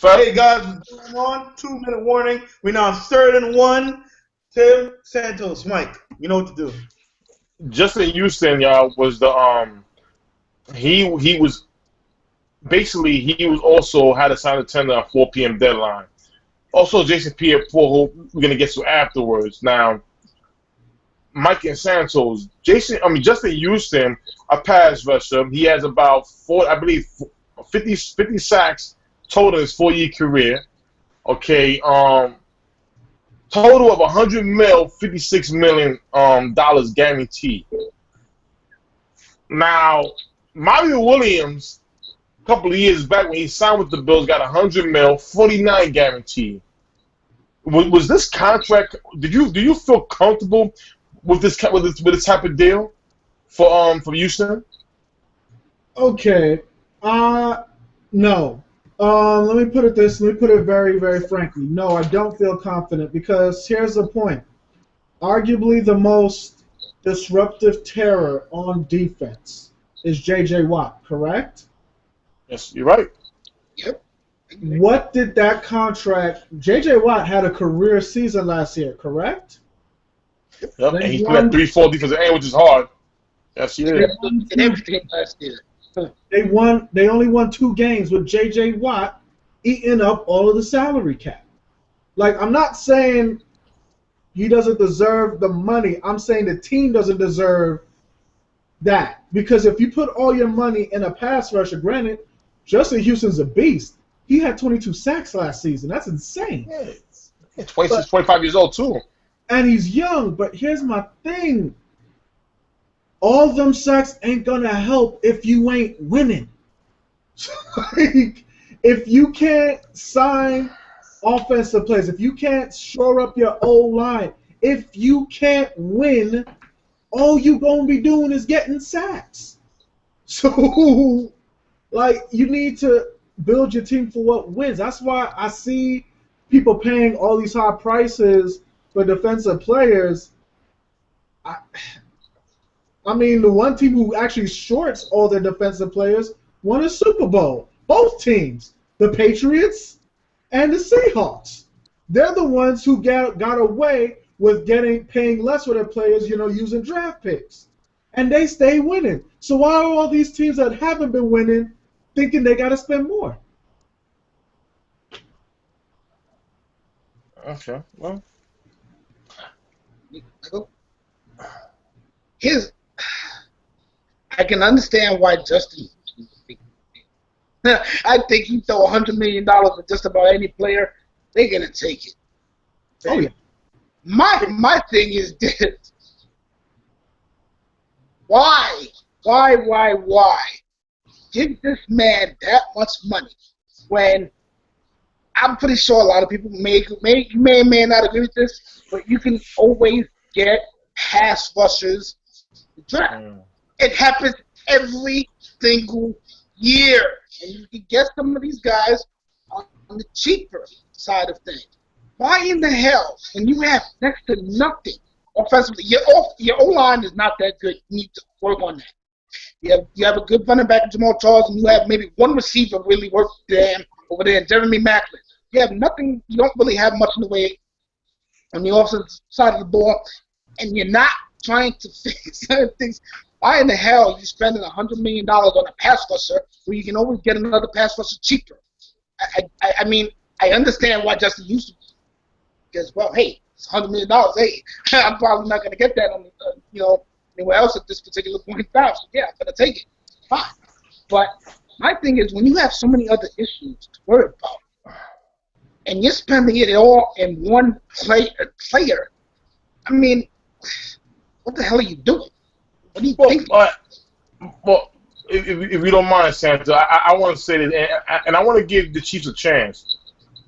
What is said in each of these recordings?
Hey guys, what's going on? 2 minute warning. We're now 3rd and 1. Tim Santos, Mike, you know what to do. Justin Houston, y'all, was the he was basically he was also had a sign of tender at 4 p.m. deadline. Also, Jason Pierre-Paul, who we're gonna get to afterwards. Now, Mike and Santos, Justin Houston, a pass rusher. He has about I believe, 50 sacks total in his 4-year career. Okay, total of 100 mil, 56 million dollars guaranteed. Now, Mario Williams, a couple of years back when he signed with the Bills, got 100 mil, 49 guaranteed. Was this contract? Do you feel comfortable with this type of deal for Houston? Okay. No. Let me put it very, very frankly. No, I don't feel confident because here's the point. Arguably the most disruptive terror on defense is J.J. Watt, correct? Yes, you're right. Yep. What did that contract... J.J. Watt had a career season last year, correct? Yep, and he played 3-4 defensive end, which is hard. Yes, he did. And everything last year. They only won 2 games with J.J. Watt eating up all of the salary cap. Like, I'm not saying he doesn't deserve the money. I'm saying the team doesn't deserve that. Because if you put all your money in a pass rusher, granted, Justin Houston's a beast. He had 22 sacks last season. That's insane. Yeah, 26, 25 years old, too. And he's young, but here's my thing. All them sacks ain't gonna help if you ain't winning. Like, if you can't sign offensive players, if you can't shore up your O-line, if you can't win, all you gonna be doing is getting sacks. So, like, you need to build your team for what wins. That's why I see people paying all these high prices for defensive players. I mean, the one team who actually shorts all their defensive players won a Super Bowl. Both teams, the Patriots and the Seahawks. They're the ones who got away with paying less for their players, using draft picks. And they stay winning. So why are all these teams that haven't been winning thinking they got to spend more? Okay, well. I can understand why Justin. I think you throw $100 million at just about any player, they're gonna take it. Oh yeah. My thing is this: why give this man that much money when I'm pretty sure a lot of people may not agree with this, but you can always get pass rushers to draft. It happens every single year. And you can get some of these guys on the cheaper side of things. Why in the hell, when you have next to nothing offensively, your O-line is not that good. You need to work on that. You have a good running back in Jamal Charles, and you have maybe one receiver really work damn over there, Jeremy Maclin. You have nothing. You don't really have much in the way on the offensive side of the ball, and you're not trying to fix certain things. Why in the hell are you spending $100 million on a pass rusher where you can always get another pass rusher cheaper? I mean, I understand why Justin Houston, because, well, hey, it's $100 million. Hey, I'm probably not going to get that on anywhere else at this particular point in time. So, yeah, I'm going to take it. Fine. But my thing is, when you have so many other issues to worry about, and you're spending it all in one player, I mean, what the hell are you doing? What do you think? Well, if you don't mind, Santa, I want to say this, and I want to give the Chiefs a chance.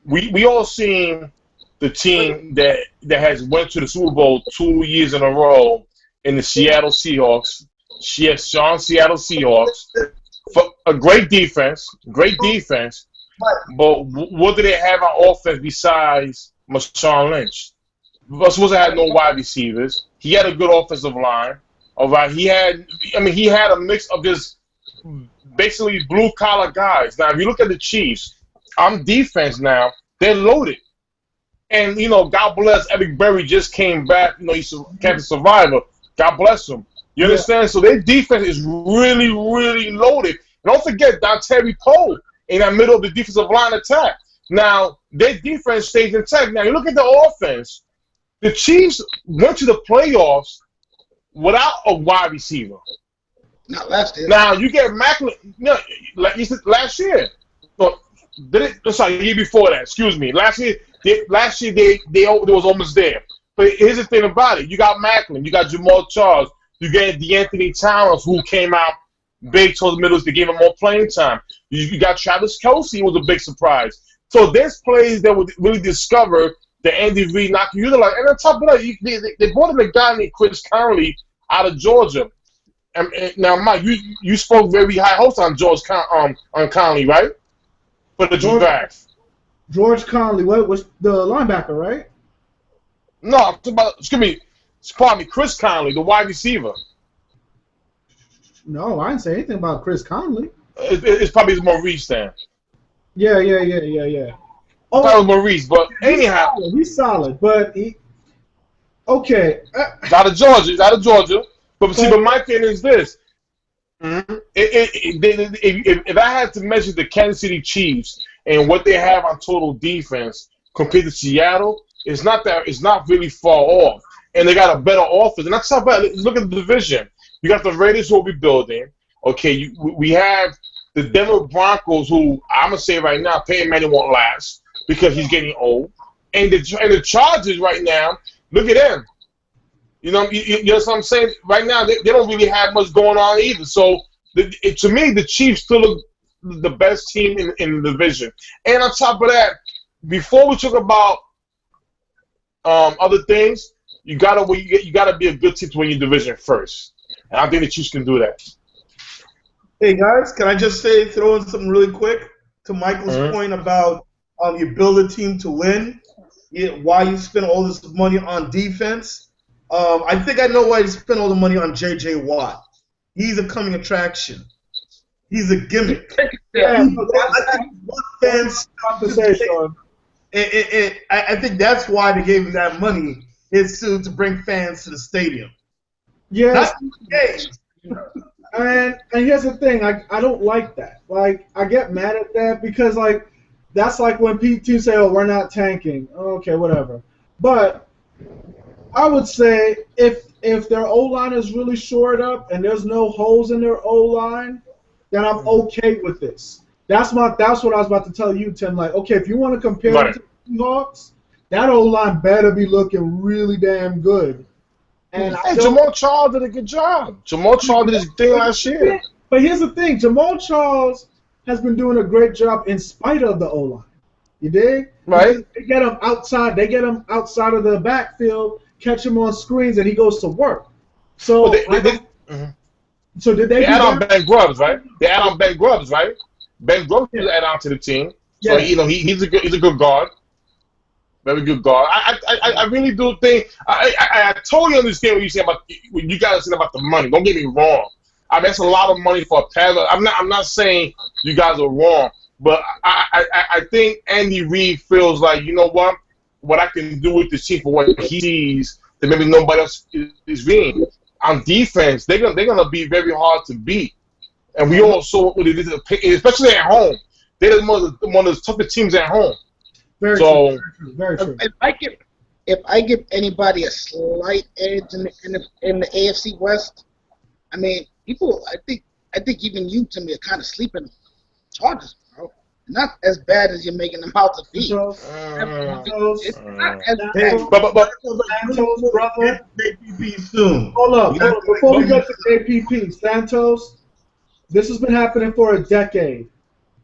We all seen the team that has went to the Super Bowl 2 years in a row in the Seattle Seahawks. Seattle Seahawks. For a great defense. But what do they have on offense besides Marshawn Lynch? Wasn't had no wide receivers. He had a good offensive line. All right, he had a mix of just basically blue collar guys. Now, if you look at the Chiefs, on defense now, they're loaded. And, you know, God bless Eric Berry just came back. You know, he's a Captain Survivor. God bless him. You understand? So their defense is really, really loaded. And don't forget Terry Poe in the middle of the defensive line attack. Now, their defense stays intact. Now, you look at the offense. The Chiefs went to the playoffs without a wide receiver. Not last year. Now, you get Macklin, you know, like you said, last year. Sorry, the year before that. Excuse me. Last year they was almost there. But here's the thing about it: you got Macklin, you got Jamal Charles, you got DeAnthony Towns, who came out big towards the middle to give him more playing time. You got Travis Kelce, was a big surprise. So there's plays that would really discover the Andy Reid not utilize. And on top of that, they brought in a guy named Chris Conley out of Georgia. And now, Mike, you spoke very high hopes on on Conley, right? For the draft. George Conley, what was the linebacker, right? No, I'm talking about, pardon me, Chris Conley, the wide receiver. No, I didn't say anything about Chris Conley. It's probably Maurice then. Yeah. Oh, that was Maurice, but anyhow. He's solid, but okay. Out of Georgia. But see, but my thing is this. If I had to measure the Kansas City Chiefs and what they have on total defense compared to Seattle, it's not really far off. And they got a better offense. And that's how bad. Look at the division. You got the Raiders who will be building. Okay, we have the Denver Broncos, who I'm gonna say right now, Peyton Manning won't last because he's getting old. And the Chargers right now, look at them. You know what I'm saying? Right now, they don't really have much going on either. So, to me, the Chiefs still look the best team in the division. And on top of that, before we talk about other things, you gotta be a good team to win your division first. And I think the Chiefs can do that. Hey guys, can I just throw in something really quick to Michael's point about you build a team to win? Why you spend all this money on defense? I think I know why you spend all the money on J.J. Watt. He's a coming attraction. He's a gimmick. Yeah, I think fans conversation. I think that's why they gave him that money, is to bring fans to the stadium. Yeah. And here's the thing, I don't like that. Like, I get mad at that because, like, that's like when teams say, oh, we're not tanking. Okay, whatever. But I would say if their O-line is really shored up and there's no holes in their O-line, then I'm okay with this. That's what I was about to tell you, Tim. Like, okay, if you want to compare it to the Seahawks, that O-line better be looking really damn good. And Jamal Charles did a good job. Jamal Charles did his thing last year. But here's the thing. Jamal Charles has been doing a great job in spite of the O-line. You dig? Right. They get him outside. They get him outside of the backfield, catch him on screens, and he goes to work. So, so did they add on Ben Grubbs, right? They add on Ben Grubbs, right? Ben Grubbs is add on to the team. So he's a good guard. Very good guard. I really do think I totally understand what you say about what you guys say about the money. Don't get me wrong. I mean, that's a lot of money for a pass. I'm not saying you guys are wrong, but I think Andy Reid feels like, you know what I can do with this team for what he sees that maybe nobody else is being. On defense, they're gonna be very hard to beat, and we all saw what it is, especially at home. They're one of the toughest teams at home. Very true. Very true. If I give anybody a slight edge in the AFC West, I mean, people. I think even you, to me, are kind of sleeping on Chargers, bro. Not as bad as you're making them out to be. It's not as bad. But Santos, brother. JPP soon. Hold up. Before we get to JPP, Santos, this has been happening for a decade.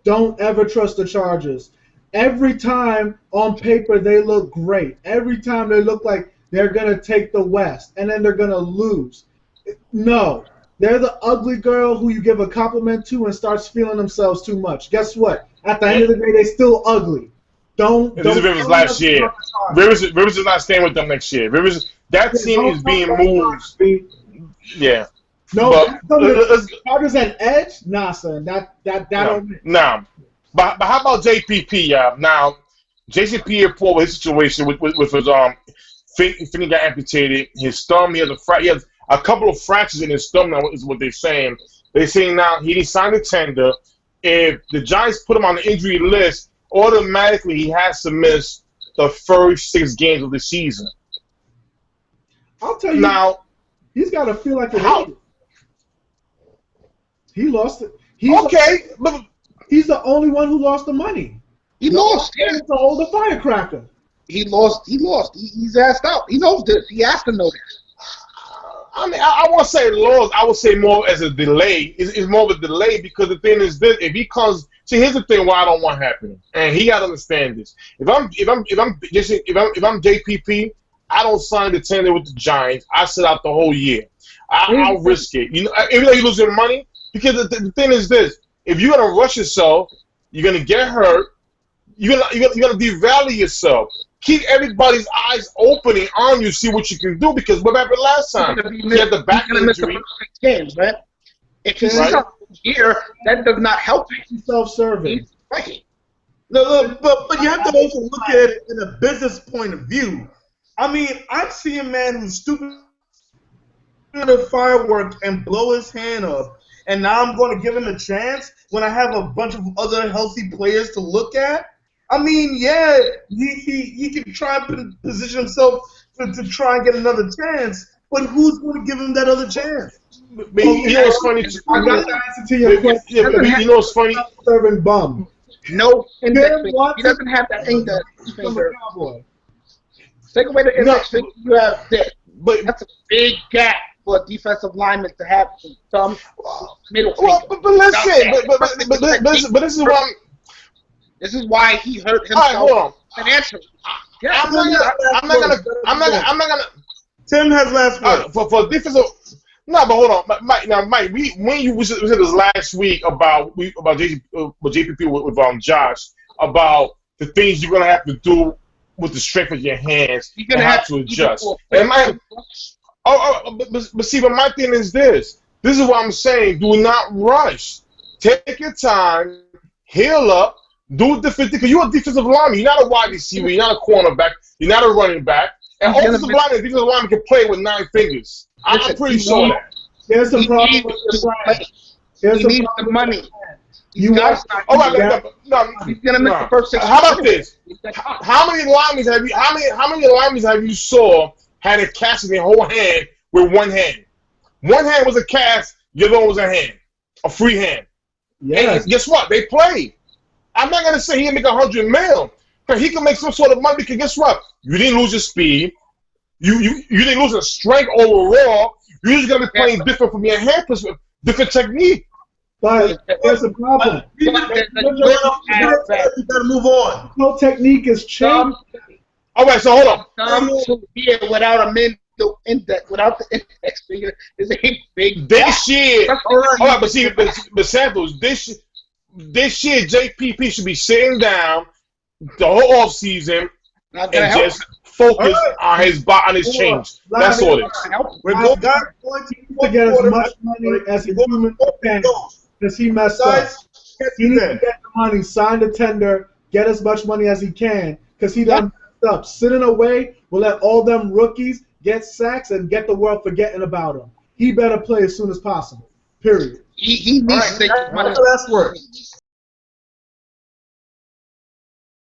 Don't ever trust the Chargers. Every time on paper they look great. Every time they look like they're going to take the West, and then they're going to lose. No. They're the ugly girl who you give a compliment to and starts feeling themselves too much. Guess what? At the end of the day, they're still ugly. Don't. This is Rivers last year. Rivers is not staying with them next year. That team is being moved. Yeah. No, Chargers an edge? Nah, son. That don't. Nah. But how about JPP? Now, Jason Pierre-Paul, his situation with his finger got amputated. His thumb, he has a couple of fractures in his thumb now, is what they're saying. They're saying now he didn't sign the tender. If the Giants put him on the injury list, automatically he has to miss the first 6 games of the season. I'll tell you now, he's got to feel like he lost it. But he's the only one who lost the money. He lost. Yeah. To hold the firecracker. He lost. He's asked out. He knows this. He has to know this. I mean, I won't say lost. I would say more as a delay. It's more of a delay because the thing is this: if he comes, see, here's the thing why I don't want happening, and he got to understand this. If I'm JPP, I don't sign the tender with the Giants. I sit out the whole year. I'll risk it. You know, even though you're losing money, because the thing is this: if you're gonna rush yourself, you're gonna get hurt. You're gonna devalue yourself. Keep everybody's eyes opening on you, see what you can do. Because what happened last time? He had the back injury. Miss the first 6 games, man. If he's out here, that does not help him. He's self-serving. Right. No, but you have to also look at it in a business point of view. I mean, I see a man who's stupid at a firework and blow his hand up, and now I'm going to give him a chance when I have a bunch of other healthy players to look at. I mean, yeah, he can try and position himself to try and get another chance, but who's going to give him that other chance? You know what's funny? I got the answer to your question. You know what's funny? Serving bum. No index finger. He doesn't have that index finger. Take away the index finger, you have this. But that's a big gap for a defensive lineman to have some middle finger. But listen, but this is why. This is why he hurt himself. All right, hold on. Financially. I'm not gonna. Tim has last word. For defensive. No, but hold on, Mike. Now, Mike, we said this last week about JPP with Josh about the things you're gonna have to do with the strength of your hands. You're gonna have to adjust. But see, but my thing is this. This is what I'm saying. Do not rush. Take your time. Heal up. Do it defensive because you're a defensive lineman. You're not a wide receiver. You're not a cornerback. You're not a running back. And offensive lineman can play with 9 fingers. I'm pretty sure that. There's some problem with the plan. He needs the money. You guys, all right, he's gonna miss the first 6. How about this? How many linemen have you? How many linemen have you saw had a cast in their whole hand with one hand? One hand was a cast. The other one was a hand, a free hand. Yes. And guess what? They played. I'm not gonna say he can make $100 million, but he can make some sort of money because guess what? You didn't lose your speed. You didn't lose your strength overall. You're just gonna be playing different from your hand perspective, different technique. But there's a problem. You gotta move on. No technique is changed. All right, so hold on. Here without a middle index, without the index finger, is a big. This year, all right, but see, but Santos, this year, JPP should be sitting down the whole off season and just focus on his change. That's all it is. We're going to get as much money as he can because he messed up. He needs to get the money, sign the tender, get as much money as he can because he done messed up. Sitting away will let all them rookies get sacks and get the world forgetting about him. He better play as soon as possible. Period. He needs to take his money. Last word.